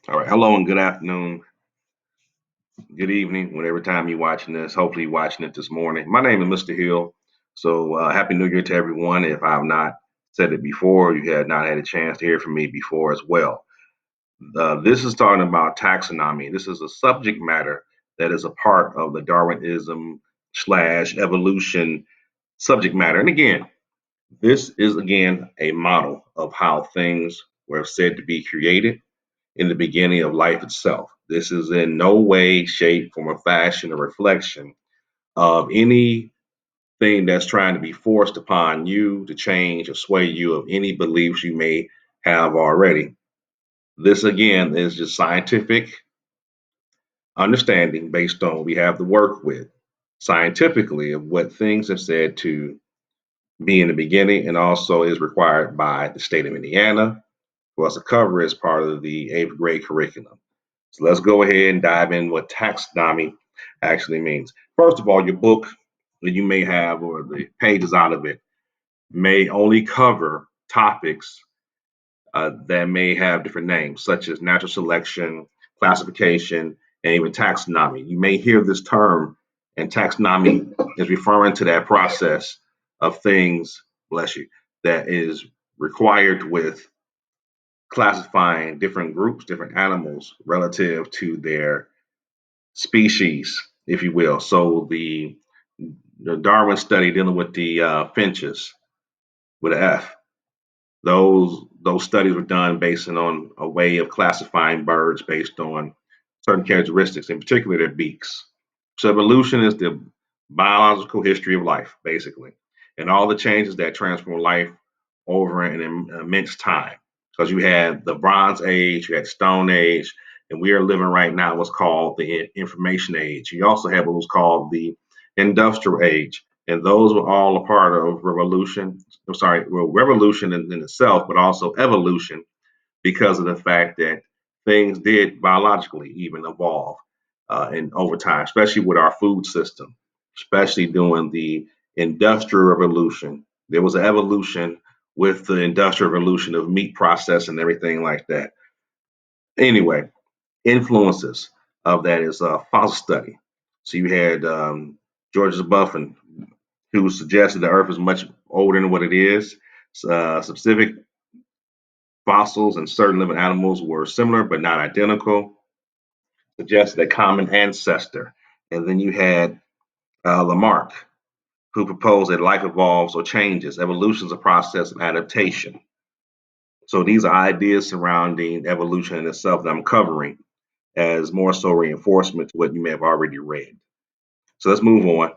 All right. Hello and good afternoon, good evening, whatever time you're watching this. Hopefully, you're watching it this morning. My name is Mr. Hill. So, Happy New Year to everyone. If I've not said it before, you had not had a chance to hear from me before as well. This is talking about taxonomy. This is a subject matter that is a part of the Darwinism slash evolution subject matter. And again, this is again a model of how things were said to be created in the beginning of life itself. This is in no way, shape, form, or fashion a reflection of anything that's trying to be forced upon you to change or sway you of any beliefs you may have already. This, again, is just scientific understanding based on what we have to work with scientifically of what things are said to be in the beginning and also is required by the state of Indiana for us to cover as part of the eighth grade curriculum. So let's go ahead and dive in what taxonomy actually means. First of all, your book that you may have or the pages out of it may only cover topics that may have different names, such as natural selection, classification, and even taxonomy. You may hear this term, and taxonomy is referring to that process of things, bless you, that is required with classifying different groups, different animals relative to their species, if you will. So the Darwin study dealing with the finches with an F, those studies were done based on a way of classifying birds based on certain characteristics, in particular their beaks. So evolution is the biological history of life, basically, and all the changes that transform life over an immense time. Because you had the Bronze Age, you had Stone Age, and we are living right now what's called the Information Age. You also have what was called the Industrial Age, and those were all a part of revolution. I'm sorry, well, revolution in itself, but also evolution because of the fact that things did biologically even evolve in over time, especially with our food system, especially during the industrial revolution. There was an evolution with the industrial revolution of meat process and everything like that. Anyway, influences of that is fossil study. So you had George Buffin, who suggested the Earth is much older than what it is. Specific fossils and certain living animals were similar but not identical, suggested a common ancestor. And then you had Lamarck, who proposed that life evolves or changes. Evolution is a process of adaptation. So these are ideas surrounding evolution in itself that I'm covering as more so reinforcement to what you may have already read. So let's move on.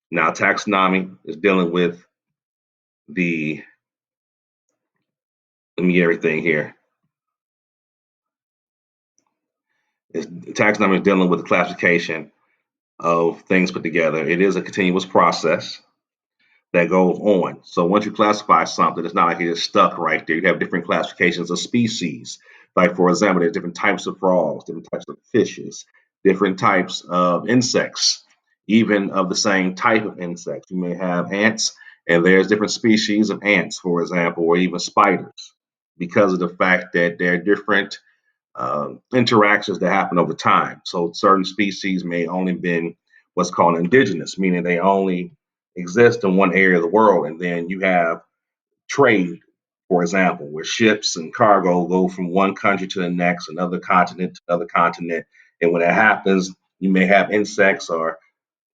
Now, taxonomy is dealing with the, let me get everything here. Taxonomy is dealing with the classification of things put together. It is a continuous process that goes on. So once you classify something, it's not like it's stuck right there. You have different classifications of species. Like, for example, there's different types of frogs, different types of fishes, different types of insects, even of the same type of insects. You may have ants, and there's different species of ants, for example, or even spiders, because of the fact that there are different interactions that happen over time. So certain species may only been what's called indigenous, meaning they only exist in one area of the world, and then you have trade, for example, where ships and cargo go from one country to the next, another continent to another continent, and when that happens, you may have insects or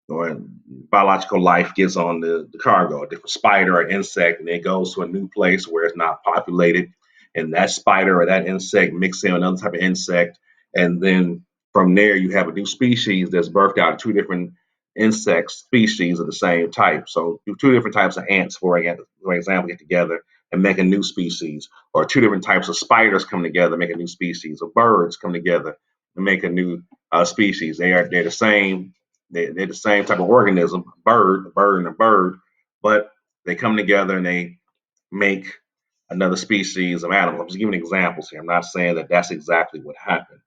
biological life gets on the cargo, a different spider or insect, and it goes to a new place where it's not populated. And that spider or that insect mixes in with another type of insect. And then from there, you have a new species that's birthed out of two different insect species of the same type. So two different types of ants, for example, get together and make a new species, or two different types of spiders come together, make a new species, or birds come together and make a new species. They're the same, they're the same type of organism, a bird and a bird, but they come together and they make another species of animal. I'm just giving examples here. I'm not saying that that's exactly what happened.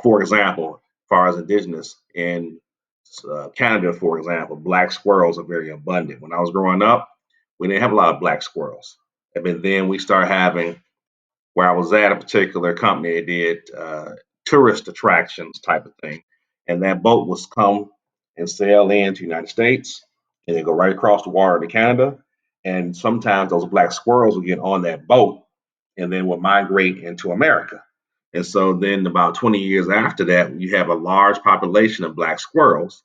For example, as far as indigenous in Canada, for example, black squirrels are very abundant. When I was growing up, we didn't have a lot of black squirrels. And then we start having where I was at, a particular company that did tourist attractions type of thing, and that boat was come and sail into the United States, and they go right across the water to Canada, and sometimes those black squirrels would get on that boat and then would migrate into America. And so then about 20 years after that, you have a large population of black squirrels,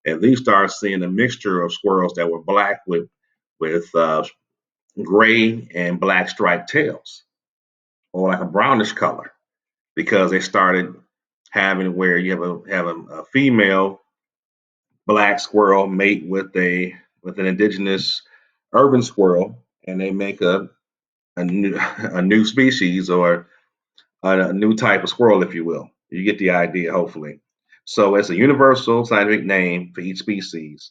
and then you start seeing a mixture of squirrels that were black with gray and black striped tails, or like a brownish color, because they started having where you have a female black squirrel mate with an indigenous urban squirrel, and they make a new a new species or a new type of squirrel, if you will. You get the idea, hopefully. So it's a universal scientific name for each species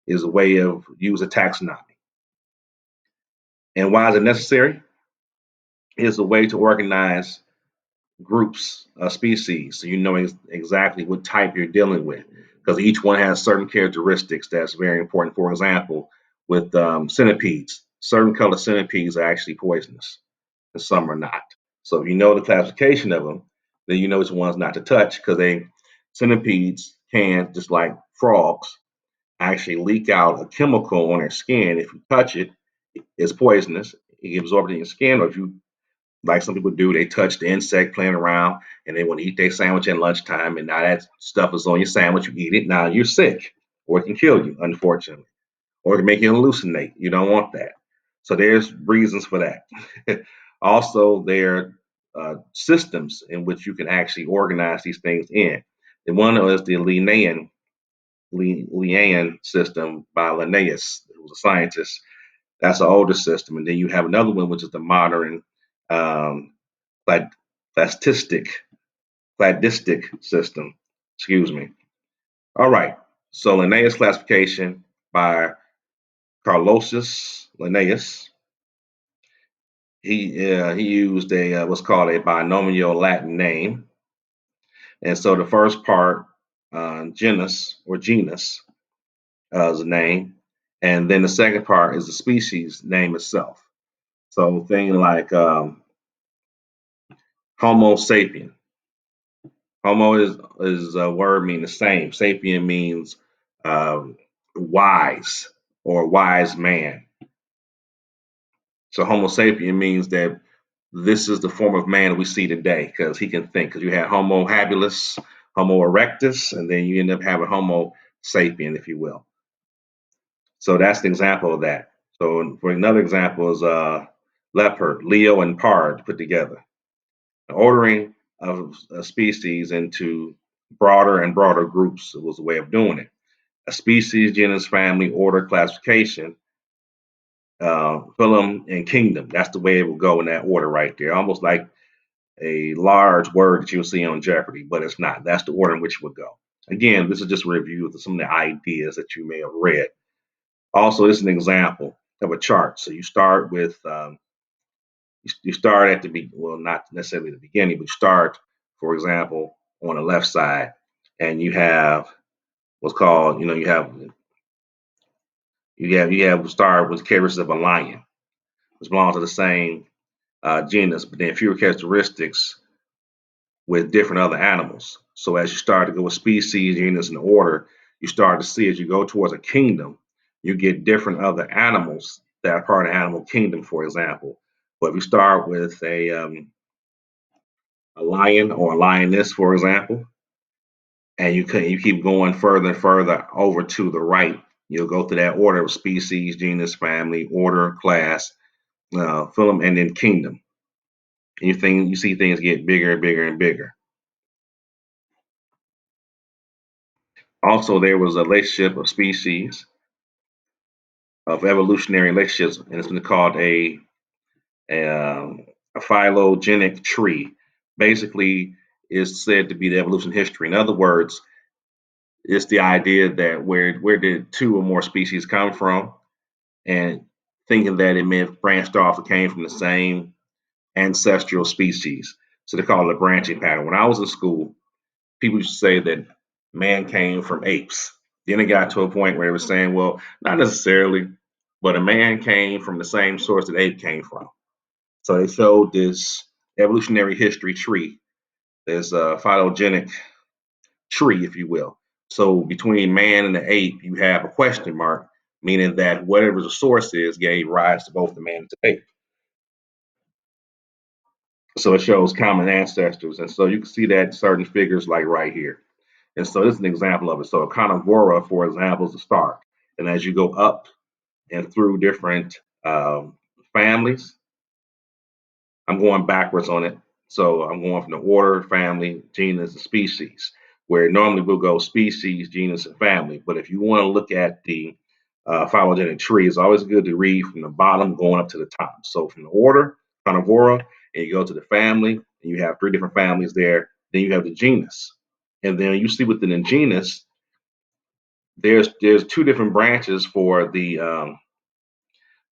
is a way of use a taxonomy. And why is it necessary? It's a way to organize groups of species so you know exactly what type you're dealing with because each one has certain characteristics that's very important. For example, with centipedes, certain color centipedes are actually poisonous and some are not. So if you know the classification of them, then you know which ones not to touch because they centipedes can, just like frogs, actually leak out a chemical on their skin. If you touch it, it's poisonous. It gets absorbed in your skin, or if you like some people do, they touch the insect playing around and they want to eat their sandwich at lunchtime, and now that stuff is on your sandwich, you eat it, now you're sick, or it can kill you, unfortunately, or it can make you hallucinate. You don't want that. So there's reasons for that. Also, there are systems in which you can actually organize these things in. And one is the Linnaean system by Linnaeus, who was a scientist. That's an older system. And then you have another one, which is the modern um, plastistic, cladistic system. Excuse me. All right. So Linnaeus classification by Carlosus Linnaeus. He used a what's called a binomial Latin name, and so the first part, genus, is a name, and then the second part is the species name itself. So thing like Homo sapien. Homo is a word meaning the same. Sapien means um, wise or wise man. So Homo sapien means that this is the form of man we see today because he can think. Because you have Homo habilis, Homo erectus, and then you end up having Homo sapien, if you will. So that's the example of that. So for another example is leopard, Leo, and pard put together. The ordering of a species into broader and broader groups was a way of doing it. A species, genus, family, order, classification, phylum, and kingdom. That's the way it will go in that order right there. Almost like a large word that you'll see on Jeopardy, but it's not. That's the order in which it would go. Again, this is just a review of some of the ideas that you may have read. Also, this is an example of a chart. So you start with you start at well, not necessarily the beginning, but you start, for example, on the left side, and you have what's called, you have start with characteristics of a lion, which belongs to the same genus, but then fewer characteristics with different other animals. So as you start to go with species, genus, and order, you start to see as you go towards a kingdom, you get different other animals that are part of the animal kingdom, for example. But if you start with a lion or a lioness, for example, and you keep going further and further over to the right, you'll go through that order of species, genus, family, order, class, phylum, and then kingdom. And you see things get bigger and bigger and bigger. Also, there was a relationship of species, of evolutionary relationships, and it's been called a phylogenetic tree. Basically, is said to be the evolution history. In other words, it's the idea that where did two or more species come from, and thinking that it may have branched off or came from the same ancestral species. So they call it a branching pattern. When I was in school, people used to say that man came from apes. Then it got to a point where it was saying, well, not necessarily, but a man came from the same source that ape came from. So they showed this. evolutionary history tree. There's a phylogenetic tree, if you will. So between man and the ape, you have a question mark, meaning that whatever the source is gave rise to both the man and the ape. So it shows common ancestors. And so you can see that in certain figures like right here. And so this is an example of it. So a carnivora, for example, is a star. And as you go up and through different families, I'm going backwards on it. So I'm going from the order, family, genus, and species, where normally we'll go species, genus, and family. But if you want to look at the phylogenetic tree, it's always good to read from the bottom going up to the top. So from the order, carnivora, and you go to the family, and you have three different families there. Then you have the genus. And then you see within the genus, there's two different branches for the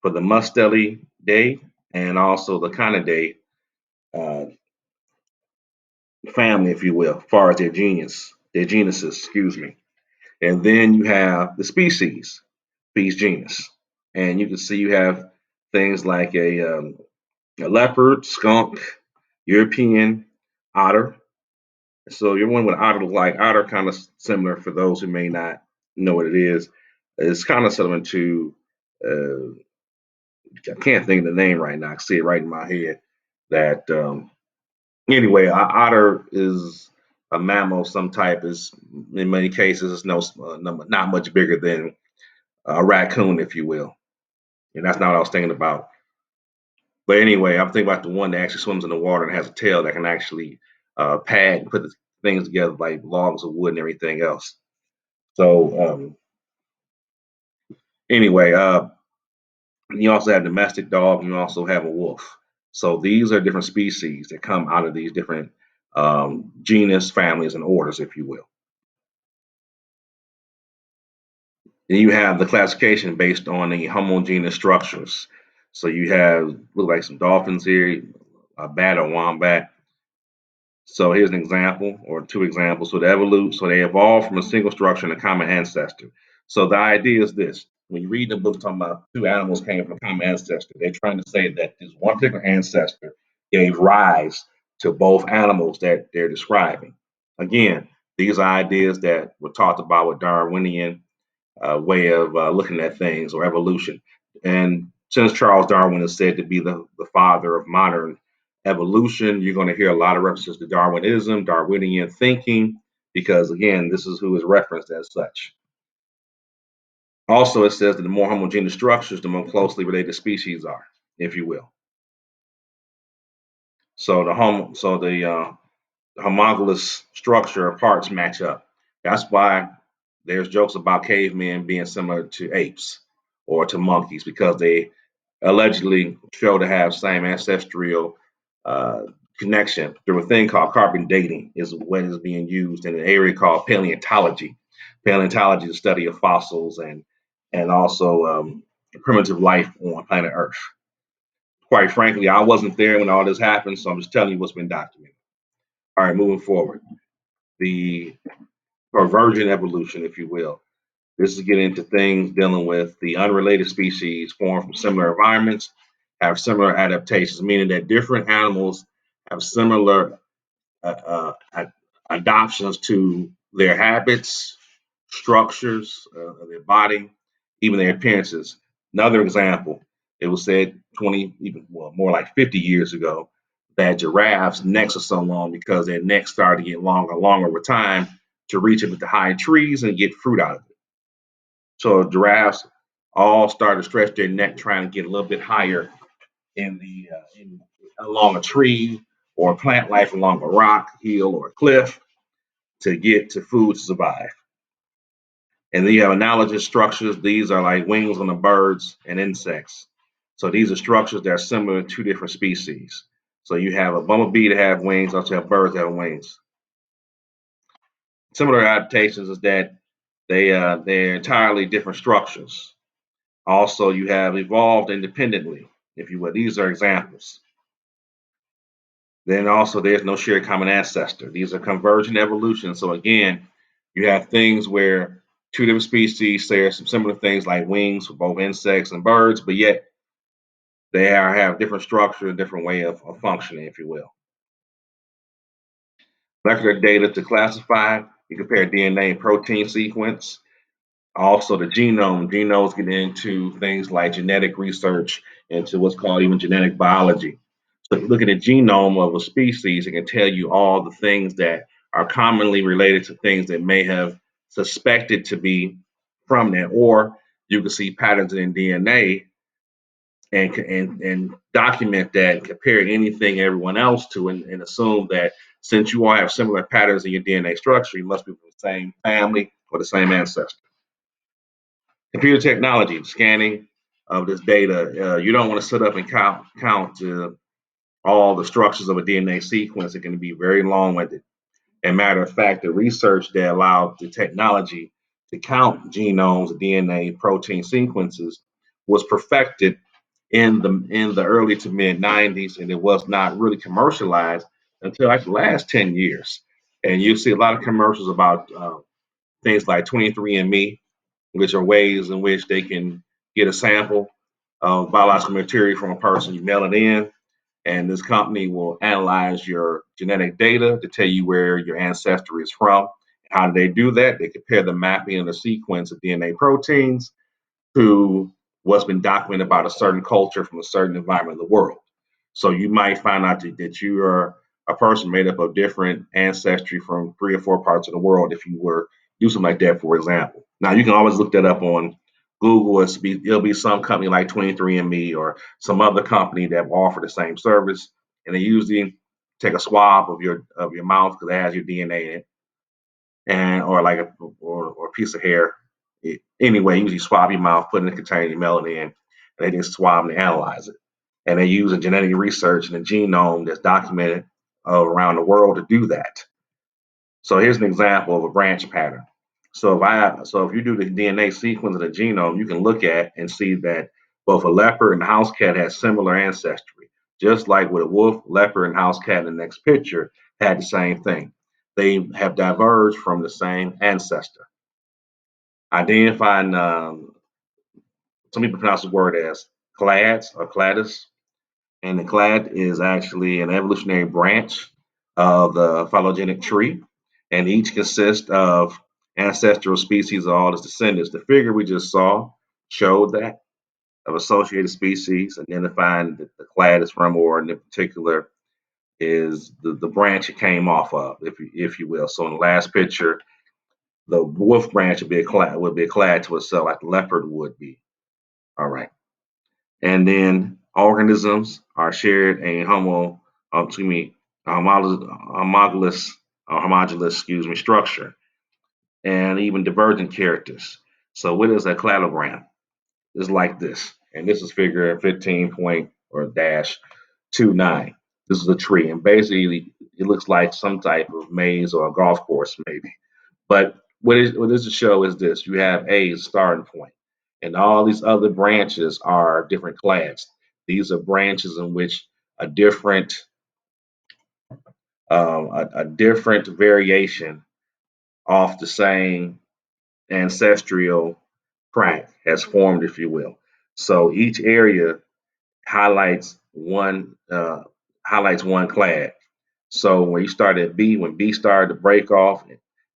Mustelidae and also the Canidae uh, family, if you will, as far as their genuses, excuse me. And then you have the species genus. And you can see you have things like a leopard, skunk, European, otter. So you're wondering what otter look like. Otter kind of similar for those who may not know what it is. It's kind of similar to, I can't think of the name right now. I see it right in my head. That Anyway, otter is a mammal of some type. Is in many cases it's not much bigger than a raccoon, if you will. And that's not what I was thinking about. But anyway, I'm thinking about the one that actually swims in the water and has a tail that can actually pad and put the things together like logs of wood and everything else. So anyway, you also have domestic dog. And you also have a wolf. So these are different species that come out of these different genus, families, and orders, if you will. Then you have the classification based on the homogeneous structures. So you have look like some dolphins here, a bat or wombat. So here's an example or two examples. So they evolved from a single structure and a common ancestor. So the idea is this: when you read the book talking about two animals came from a common ancestor, they're trying to say that this one particular ancestor gave rise to both animals that they're describing. Again, these are ideas that were talked about with Darwinian way of looking at things or evolution. And since Charles Darwin is said to be the father of modern evolution, you're going to hear a lot of references to Darwinism, Darwinian thinking, because again, this is who is referenced as such. Also, it says that the more homogeneous structures, the more closely related species are, if you will. So the homologous structure of parts match up. That's why there's jokes about cavemen being similar to apes or to monkeys because they allegedly show to have same ancestral uh, connection through a thing called carbon dating is what is being used in an area called paleontology. Paleontology is the study of fossils and also primitive life on planet Earth. Quite frankly, I wasn't there when all this happened, so I'm just telling you what's been documented. All right, moving forward. The convergent evolution, if you will. This is getting into things dealing with the unrelated species formed from similar environments, have similar adaptations, meaning that different animals have similar adoptions to their habits, structures of their body, even their appearances. Another example, it was said 20, even well, more like 50 years ago, that giraffes' necks are so long because their necks started to get longer and longer with time to reach up into high trees and get fruit out of it. So giraffes all started to stretch their neck trying to get a little bit higher along a tree or plant life along a rock, hill, or a cliff to get to food to survive. And then you have analogous structures. These are like wings on the birds and insects. So these are structures that are similar to two different species. So you have a bumblebee that have wings, also have birds that have wings. Similar adaptations is that they're entirely different structures. Also, you have evolved independently, if you will. These are examples. Then also there's no shared common ancestor. These are convergent evolution. So again, you have things where two different species share some similar things like wings for both insects and birds, but yet have different structure, different way of functioning, if you will. Molecular data to classify, you compare DNA and protein sequence. Also, the genome. Genomes get into things like genetic research, into what's called even genetic biology. So, if you look at the genome of a species, it can tell you all the things that are commonly related to things that may have suspected to be from that, or you can see patterns in DNA and document that and compare anything everyone else to, and assume that since you all have similar patterns in your DNA structure, you must be from the same family or the same ancestor. Computer technology, scanning of this data. You don't want to sit up and count all the structures of a DNA sequence. It can be very long-winded. And matter of fact, the research that allowed the technology to count genomes, DNA, protein sequences was perfected in the early to mid 90s, and it was not really commercialized until like the last 10 years. And you see a lot of commercials about things like 23andMe, which are ways in which they can get a sample of biological material from a person. You mail it in, and this company will analyze your genetic data to tell you where your ancestry is from. How do they do that? They compare the mapping of the sequence of DNA proteins to what's been documented about a certain culture from a certain environment of the world. So you might find out that you are a person made up of different ancestry from 3 or 4 parts of the world if you were do something like that, for example. Now you can always look that up on Google. It'll be some company like 23andMe or some other company that will offer the same service, and they usually take a swab of your mouth because it has your DNA in it, and or like or a piece of hair. Anyway, usually swab your mouth, put it in a container, you mail it in, and they just swab and analyze it. And they use a genetic research and a genome that's documented around the world to do that. So here's an example of a branch pattern. So if you do the DNA sequence of the genome, you can look at and see that both a leopard and a house cat has similar ancestry. Just like with a wolf, leopard, and house cat in the next picture had the same thing. They have diverged from the same ancestor. Identifying, some people pronounce the word as clades or cladus, and the clade is actually an evolutionary branch of the phylogenetic tree, and each consists of ancestral species of all its descendants. The figure we just saw showed that of associated species, identifying that the clade is from, or in particular, is the branch it came off of, if you will. So in the last picture, the wolf branch would be a clade to itself, like the leopard would be. All right. And then organisms are shared a homologous, structure, and even divergent characters. So what is a cladogram? It's like this, and this is figure 15 point or dash 29. This is a tree, and basically it looks like some type of maze or a golf course, maybe. But what this show is this: you have a starting point, and all these other branches are different clades. These are branches in which a different a different variation off the same ancestral track has formed, if you will. So each area highlights one clade. So when you start at B, when B started to break off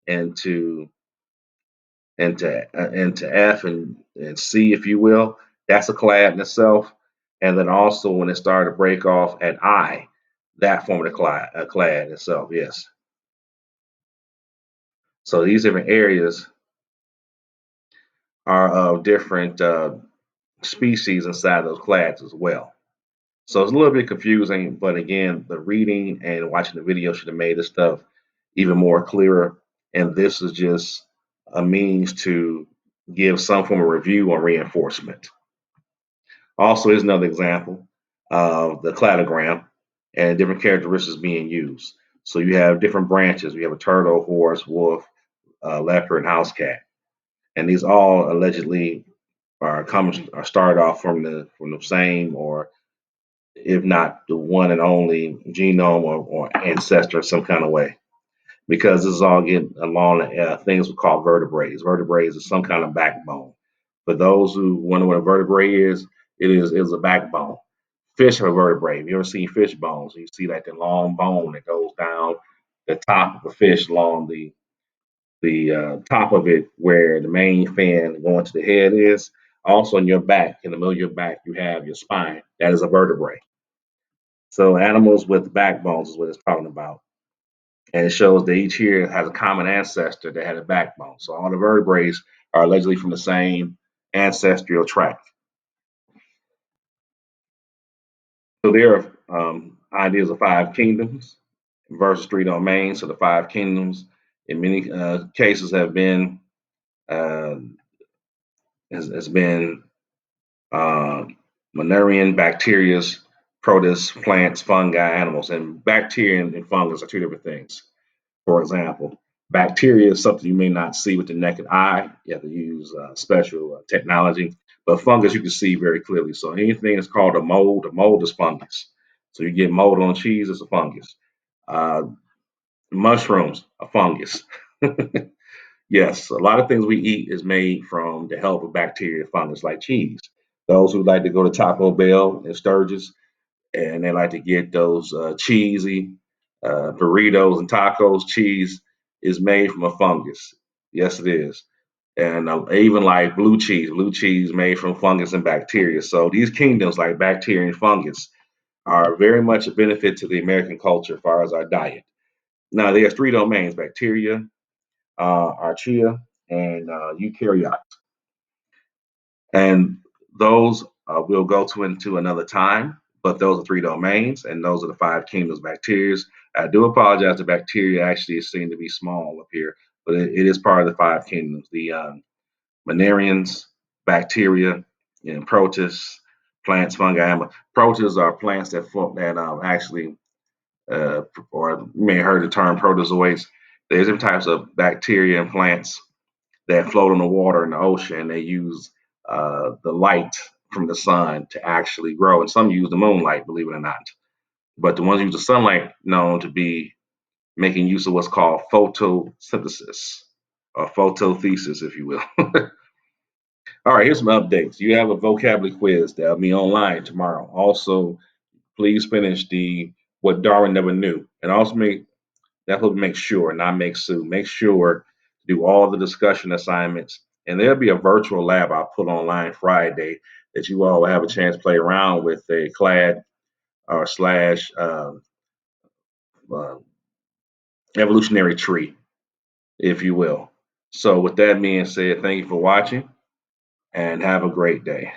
into into F and C, if you will, that's a clade in itself. And then also when it started to break off at I, that formed a clade itself. Yes. So these different areas are of different species inside those clades as well. So it's a little bit confusing, but again, the reading and watching the video should have made this stuff even more clearer. And this is just a means to give some form of review on reinforcement. Also, here's another example of the cladogram and different characteristics being used. So you have different branches. You have a turtle, horse, wolf, leopard, and house cat, and these all allegedly are started off from the same, or if not the one and only genome or ancestor in some kind of way. Because this is all getting along things we call vertebrates. Vertebrates is some kind of backbone. For those who wonder what a vertebrae is a backbone. Fish have a vertebrae. You ever seen fish bones? You see like the long bone that goes down the top of a fish along the top of it where the main fin going to the head is. Also in your back, in the middle of your back, you have your spine. That is a vertebrae. So animals with backbones is what it's talking about. And it shows that each here has a common ancestor that had a backbone. So all the vertebrae are allegedly from the same ancestral tract. So there are ideas of five kingdoms versus three domains. So the five kingdoms, in many cases, have been uh, has been uh, Monerian, bacteria, protists, plants, fungi, animals, and bacteria and fungus are two different things. For example, bacteria is something you may not see with the naked eye. You have to use special technology. But fungus you can see very clearly. So anything that's called a mold is fungus. So you get mold on cheese, it's a fungus. Uh, Mushrooms, a fungus. Yes, a lot of things we eat is made from the help of bacteria and fungus, like cheese. Those who like to go to Taco Bell and Sturgis, and they like to get those cheesy burritos and tacos. Cheese is made from a fungus. Yes, it is. And even like blue cheese made from fungus and bacteria. So these kingdoms, like bacteria and fungus, are very much a benefit to the American culture as far as our diet. Now, there's three domains: bacteria, archaea, and eukaryote. And those we'll go to into another time, but those are three domains, and those are the five kingdoms of bacteria. I do apologize, the bacteria actually seem to be small up here, but it is part of the five kingdoms. The Monerians, bacteria, and protists, plants, fungi, animals. Protists are plants that actually, or you may have heard the term protozoates. There's different types of bacteria and plants that float on the water in the ocean. They use the light from the sun to actually grow, and some use the moonlight, believe it or not. But the ones who use the sunlight known to be making use of what's called photosynthesis or photothesis, if you will. All right, here's some updates. You have a vocabulary quiz that'll be online tomorrow. Also, please finish the what Darwin never knew, and also make sure, not make Sue, make sure to do all the discussion assignments. And there'll be a virtual lab I'll put online Friday that you all will have a chance to play around with a clad or slash uh, evolutionary tree, if you will. So, with that being said, thank you for watching and have a great day.